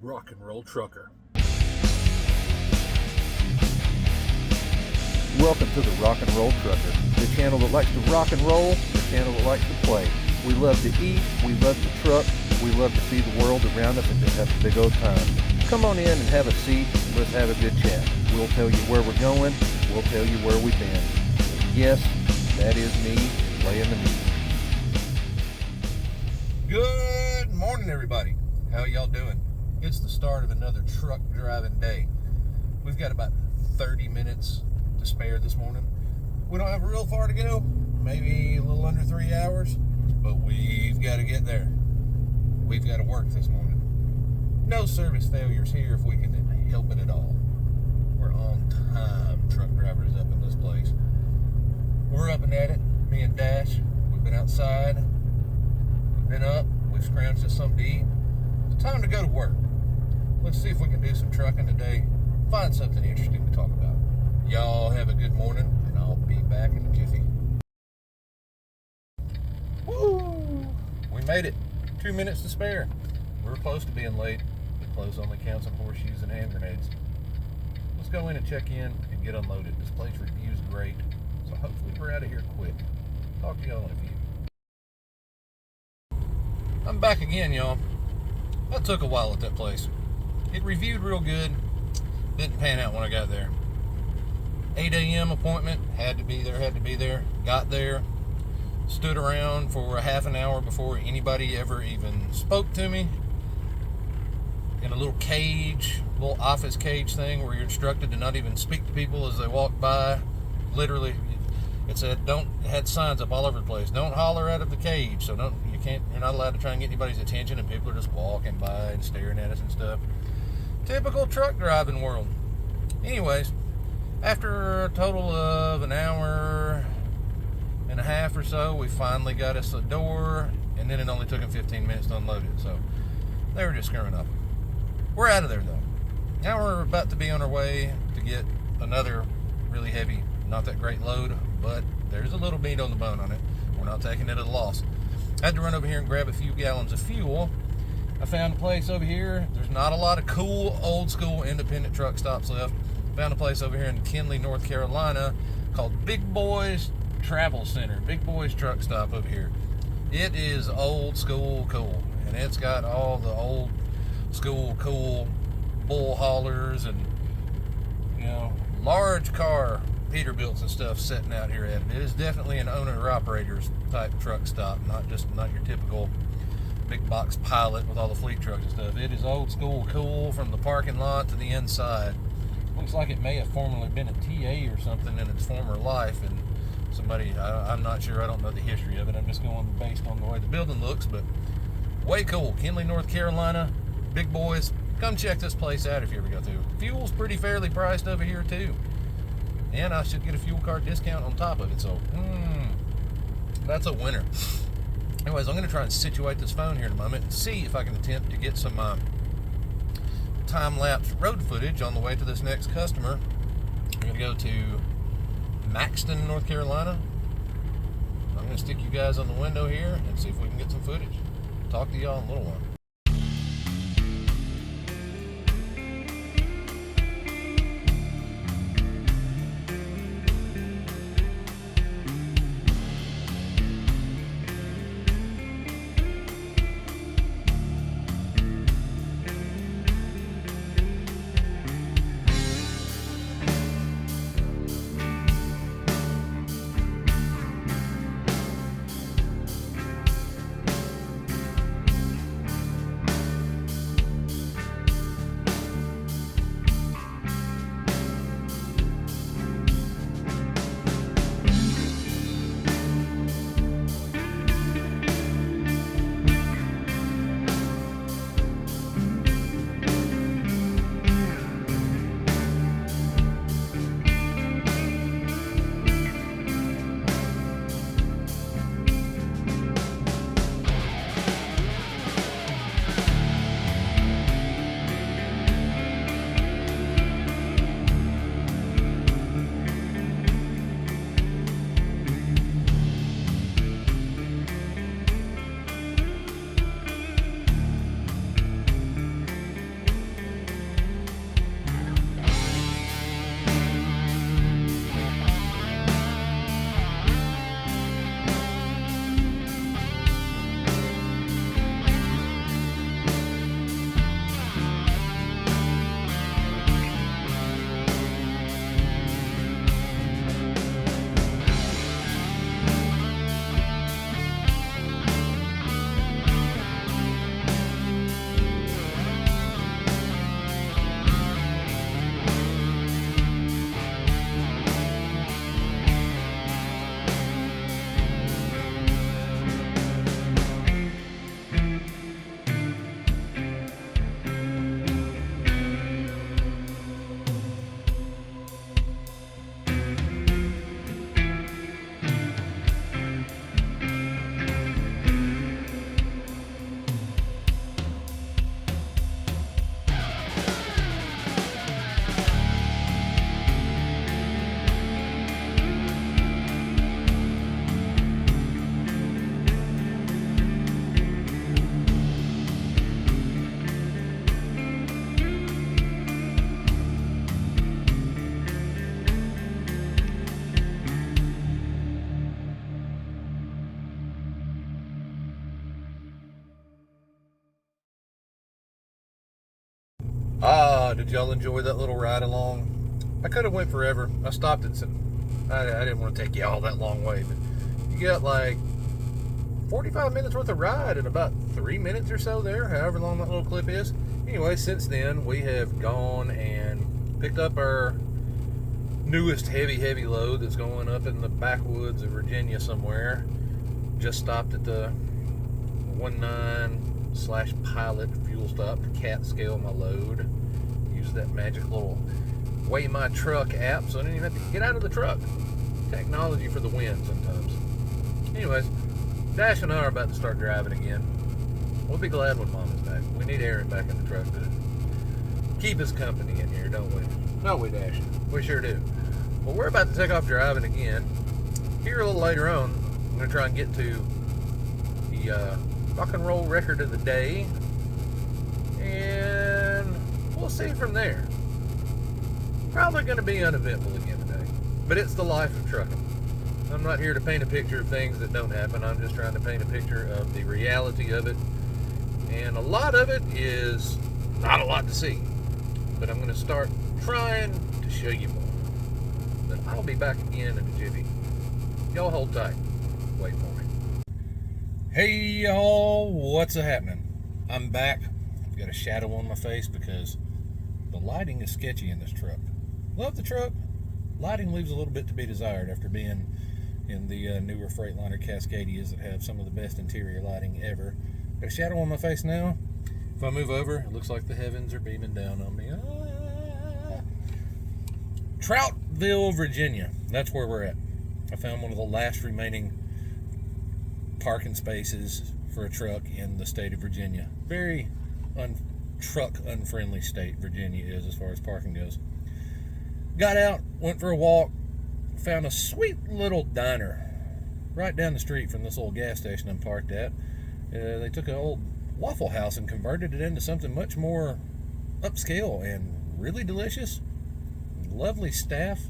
rock and roll trucker. Welcome to the Rock and Roll Trucker, the channel that likes to rock and roll, the channel that likes to play. We love to eat, we love to truck, we love to see the world around us and just have a big old time. Come on in and have a seat, let's have a good chat. We'll tell you where we're going, we'll tell you where we've been. Yes, that is me playing the music. Good morning, everybody. How y'all doing? It's the start of another truck driving day. We've got about 30 minutes to spare this morning. We don't have real far to go, maybe a little under 3 hours, but we've got to get there. We've got to work this morning. No service failures here if we can help it at all. We're on time, truck drivers up in this place. We're up and at it, me and Dash. We've been outside, we've been up, we've scrounged us something to eat. It's time to go to work. Let's see if we can do some trucking today, find something interesting to talk about. Y'all have a good morning, and I'll be back in a jiffy. Woo! We made it. 2 minutes to spare. We're close to being late. The close only counts on horseshoes and hand grenades. Let's go in and check in and get unloaded. This place reviews great, so hopefully we're out of here quick. Talk to y'all in a few. I'm back again, y'all. That took a while at that place. It reviewed real good. Didn't pan out when I got there. 8 a.m. appointment, had to be there, got there, stood around for a half an hour before anybody ever even spoke to me, in a little cage, little office cage thing where you're instructed to not even speak to people as they walk by. Literally, it said, it had signs up all over the place, don't holler out of the cage, so you're not allowed to try and get anybody's attention, and people are just walking by and staring at us and stuff. Typical truck driving world. Anyways, after a total of an hour and a half or so, we finally got us a door, and then it only took them 15 minutes to unload it, so they were just screwing up. We're out of there, though. Now we're about to be on our way to get another really heavy, not that great load, but there's a little meat on the bone on it. We're not taking it at a loss. I had to run over here and grab a few gallons of fuel. I found a place over here. There's not a lot of cool, old school, independent truck stops left. Found a place over here in Kinley, North Carolina called Big Boys Travel Center. Big Boys Truck Stop over here. It is old school cool, and it's got all the old school cool bull haulers and, large car Peterbilts and stuff sitting out here at it. It is definitely an owner-operators type truck stop, not your typical big box pilot with all the fleet trucks and stuff. It is old school cool from the parking lot to the inside. Looks like it may have formerly been a TA or something in its former life, and I'm not sure, I don't know the history of it, I'm just going based on the way the building looks, but way cool. Kinley, North Carolina, Big Boys. Come check this place out if you ever go through. Fuel's pretty fairly priced over here too, and I should get a fuel card discount on top of it, so that's a winner. Anyways, I'm going to try and situate this phone here in a moment and see if I can attempt to get some time-lapse road footage on the way to this next customer. I'm going to go to Maxton, North Carolina. I'm going to stick you guys on the window here and see if we can get some footage. Talk to y'all in a little while. Did y'all enjoy that little ride along? I could have went forever. I stopped it. I didn't want to take you all that long way, but you got like 45 minutes worth of ride in about 3 minutes or so there, however long that little clip is. Anyway, since then, we have gone and picked up our newest heavy load that's going up in the backwoods of Virginia somewhere. Just stopped at the 19/Pilot fuel stop to cat scale my load. Use that magic little Weigh My Truck app, so I didn't even have to get out of the truck. Technology for the win sometimes. Anyways, Dash and I are about to start driving again. We'll be glad when Mama's back. We need Aaron back in the truck to keep us company in here, don't we? Don't we, Dash? We sure do. Well, we're about to take off driving again. Here a little later on, I'm going to try and get to the rock and roll record of the day, and we'll see from there. Probably going to be uneventful again today, but it's the life of trucking. I'm not here to paint a picture of things that don't happen. I'm just trying to paint a picture of the reality of it, and a lot of it is not a lot to see, but I'm going to start trying to show you more. But I'll be back again in a jiffy. Y'all hold tight. Wait for me. Hey y'all, what's happening? I'm back. I've got a shadow on my face because the lighting is sketchy in this truck. Love the truck. Lighting leaves a little bit to be desired after being in the newer Freightliner Cascadias that have some of the best interior lighting ever. Got a shadow on my face now. If I move over, it looks like the heavens are beaming down on me. Troutville, Virginia. That's where we're at. I found one of the last remaining parking spaces for a truck in the state of Virginia. Very truck unfriendly state Virginia is as far as parking goes. Got out, went for a walk, found a sweet little diner right down the street from this little gas station I'm parked at. They took an old Waffle House and converted it into something much more upscale and really delicious. Lovely staff.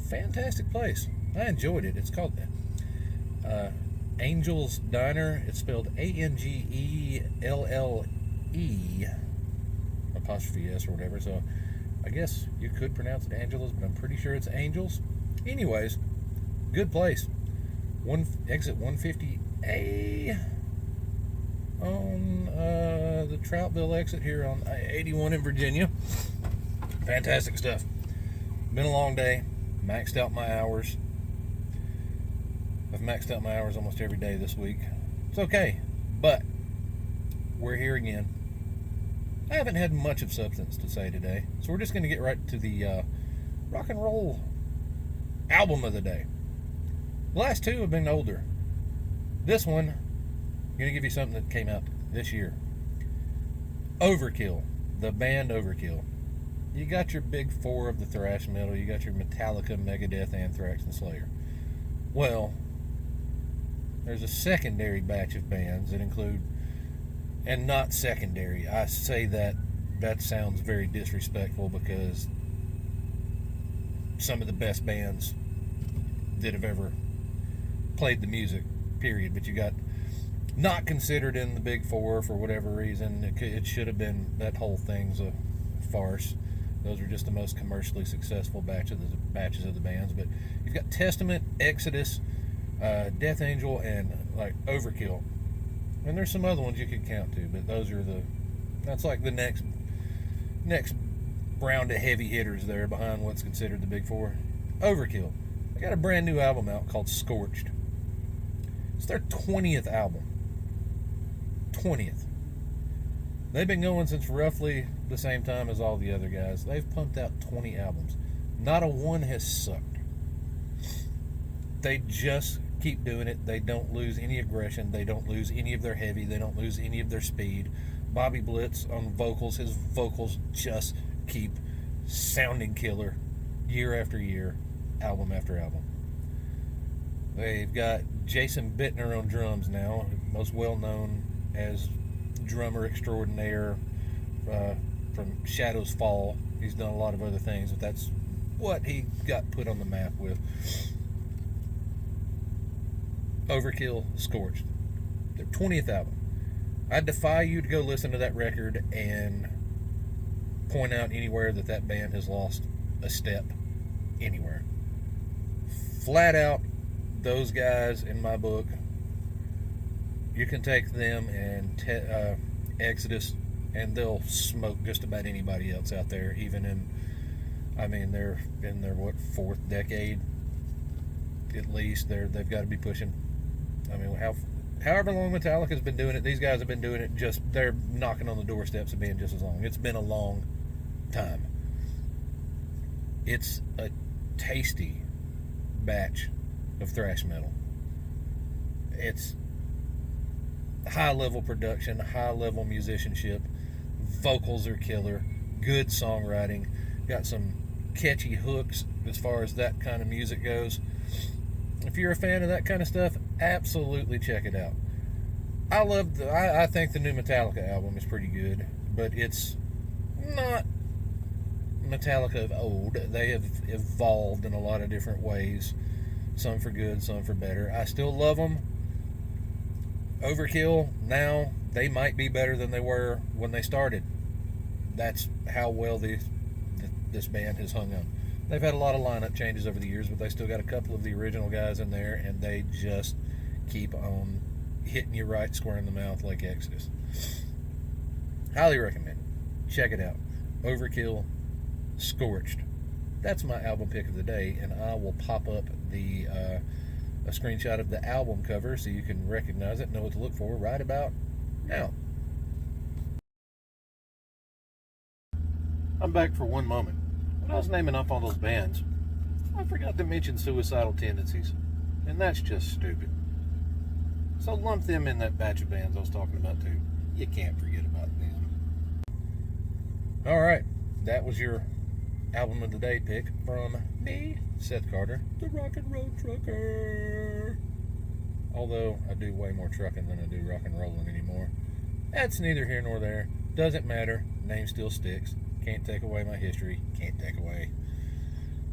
Fantastic place. I enjoyed it. It's called Angel's Diner. It's spelled Angelle apostrophe S or whatever. So I guess you could pronounce it Angela's, but I'm pretty sure it's Angels. Anyways, good place. Exit 150A on the Troutville exit here on 81 in Virginia. Fantastic stuff. Been a long day. Maxed out my hours. I've maxed out my hours almost every day this week. It's okay, but we're here again. I haven't had much of substance to say today, so we're just going to get right to the rock and roll album of the day. The last two have been older. This one, I'm going to give you something that came out this year. Overkill, the band Overkill. You got your big four of the thrash metal. You got your Metallica, Megadeth, Anthrax, and Slayer. Well, there's a secondary batch of bands that include, and not secondary. I say that sounds very disrespectful because some of the best bands that have ever played the music, period. But you got not considered in the big four for whatever reason. It should have been, that whole thing's a farce. Those are just the most commercially successful batches of the bands. But you've got Testament, Exodus, Death Angel, and like Overkill. And there's some other ones you could count to, but that's like the next round of heavy hitters there behind what's considered the big four. Overkill. They got a brand new album out called Scorched. It's their 20th album. 20th. They've been going since roughly the same time as all the other guys. They've pumped out 20 albums. Not a one has sucked. They just keep doing it. They don't lose any aggression. They don't lose any of their heavy. They don't lose any of their speed. Bobby Blitz on vocals. His vocals just keep sounding killer year after year, album after album. They've got Jason Bittner on drums now, most well known as drummer extraordinaire from Shadows Fall. He's done a lot of other things, but that's what he got put on the map with. Overkill, Scorched. Their 20th album. I defy you to go listen to that record and point out anywhere that band has lost a step anywhere. Flat out, those guys in my book, you can take them and Exodus, and they'll smoke just about anybody else out there. Even they're in their fourth decade at least. They've got to be pushing. However long Metallica's been doing it, these guys have been doing it. They're knocking on the doorsteps of being just as long. It's been a long time. It's a tasty batch of thrash metal. It's high level production, high level musicianship, vocals are killer, good songwriting, got some catchy hooks as far as that kind of music goes. If you're a fan of that kind of stuff, absolutely check it out. I think the new Metallica album is pretty good, but it's not Metallica of old. They have evolved in a lot of different ways, some for good, some for better. I still love them. Overkill, now they might be better than they were when they started. That's how well this band has hung on. They've had a lot of lineup changes over the years, but they still got a couple of the original guys in there, and they just keep on hitting you right square in the mouth like Exodus. Highly recommend it. Check it out. Overkill, Scorched. That's my album pick of the day, and I will pop up a screenshot of the album cover so you can recognize it, know what to look for right about now. I'm back for one moment. When I was naming off all those bands, I forgot to mention Suicidal Tendencies, and that's just stupid. So lump them in that batch of bands I was talking about too. You can't forget about them. Alright, that was your album of the day pick from me, Seth Carter, the Rock and Roll Trucker. Although I do way more trucking than I do rock and rolling anymore. That's neither here nor there. Doesn't matter. Name still sticks. Can't take away my history. Can't take away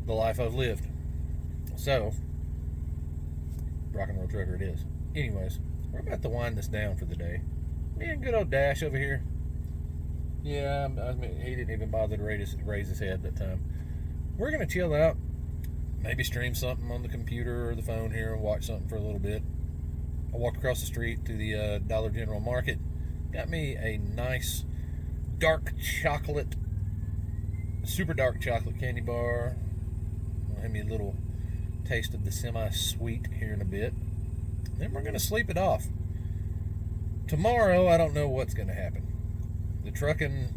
the life I've lived. So, Rock and Roll Trucker it is. Anyways, we're about to wind this down for the day. Me and good old Dash over here. Yeah, he didn't even bother to raise his head that time. We're going to chill out. Maybe stream something on the computer or the phone here and watch something for a little bit. I walked across the street to the Dollar General Market. Got me a nice dark chocolate, super dark chocolate candy bar. I'll have me a little taste of the semi-sweet here in a bit. Then we're going to sleep it off. Tomorrow, I don't know what's going to happen. The trucking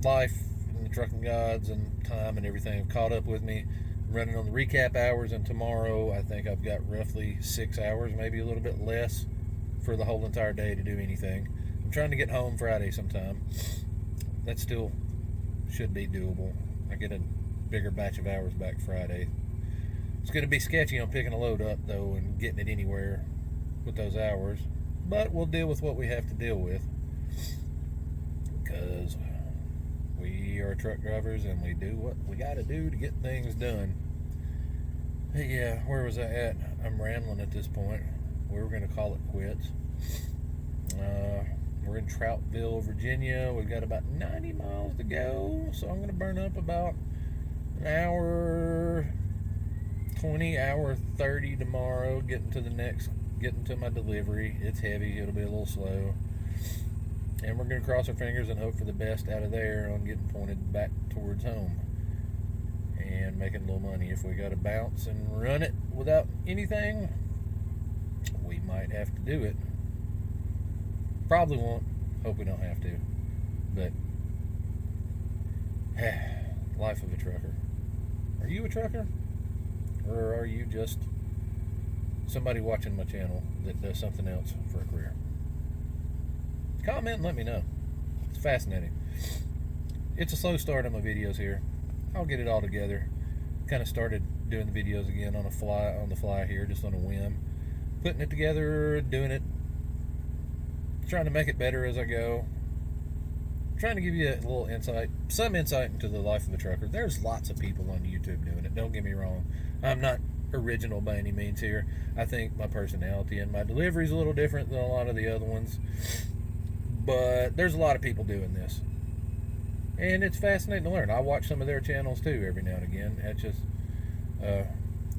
life and the trucking gods and time and everything have caught up with me. I'm running on the recap hours, and tomorrow I think I've got roughly 6 hours, maybe a little bit less, for the whole entire day to do anything. I'm trying to get home Friday sometime. That still should be doable. I get a bigger batch of hours back Friday. It's going to be sketchy on picking a load up, though, and getting it anywhere with those hours. But we'll deal with what we have to deal with. Because we are truck drivers and we do what we got to do to get things done. Hey, yeah, where was I at? I'm rambling at this point. We were going to call it quits. We're in Troutville, Virginia. We've got about 90 miles to go, so I'm going to burn up about an hour 20, hour 30 tomorrow, getting to my delivery. It's heavy, it'll be a little slow. And we're going to cross our fingers and hope for the best out of there on getting pointed back towards home and making a little money. If we got to bounce and run it without anything, we might have to do it. Probably won't. Hope we don't have to. But life of a trucker. Are you a trucker? Or are you just somebody watching my channel that does something else for a career? Comment and let me know. It's fascinating. It's a slow start on my videos here. I'll get it all together. Kind of started doing the videos again on the fly here, just on a whim. Putting it together, doing it, trying to make it better as I go. Trying to give you a little insight, some insight into the life of a trucker. There's lots of people on YouTube doing it, don't get me wrong. I'm not original by any means here. I think my personality and my delivery is a little different than a lot of the other ones. But there's a lot of people doing this. And it's fascinating to learn. I watch some of their channels too every now and again. It's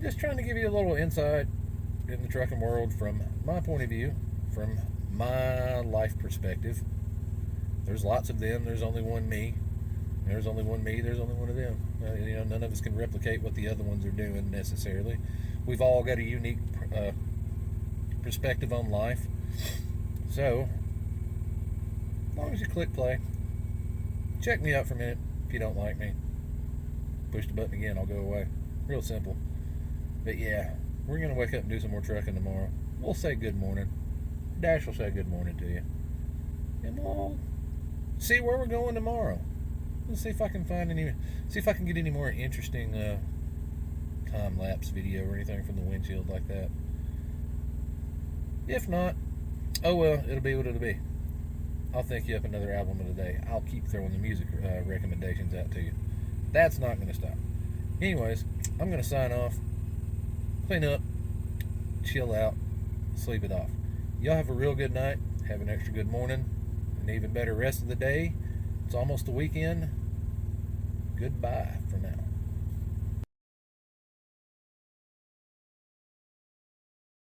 just trying to give you a little insight in the trucking world from my point of view, from my life perspective. There's lots of them. There's only one me. There's only one me. There's only one of them. None of us can replicate what the other ones are doing necessarily. We've all got a unique perspective on life. So, as long as you click play, check me out for a minute. If you don't like me, push the button again. I'll go away. Real simple. But yeah, we're gonna wake up and do some more trucking tomorrow. We'll say good morning. Dash will say good morning to you, and we'll see where we're going tomorrow. Let's see if I can get any more interesting time lapse video or anything from the windshield like that. If not, oh well, it'll be what it'll be. I'll think you up another album of the day. I'll keep throwing the music recommendations out to you. That's not going to stop. Anyways, I'm going to sign off, clean up, chill out, sleep it off. Y'all have a real good night. Have an extra good morning. An even better rest of the day. It's almost the weekend. Goodbye for now.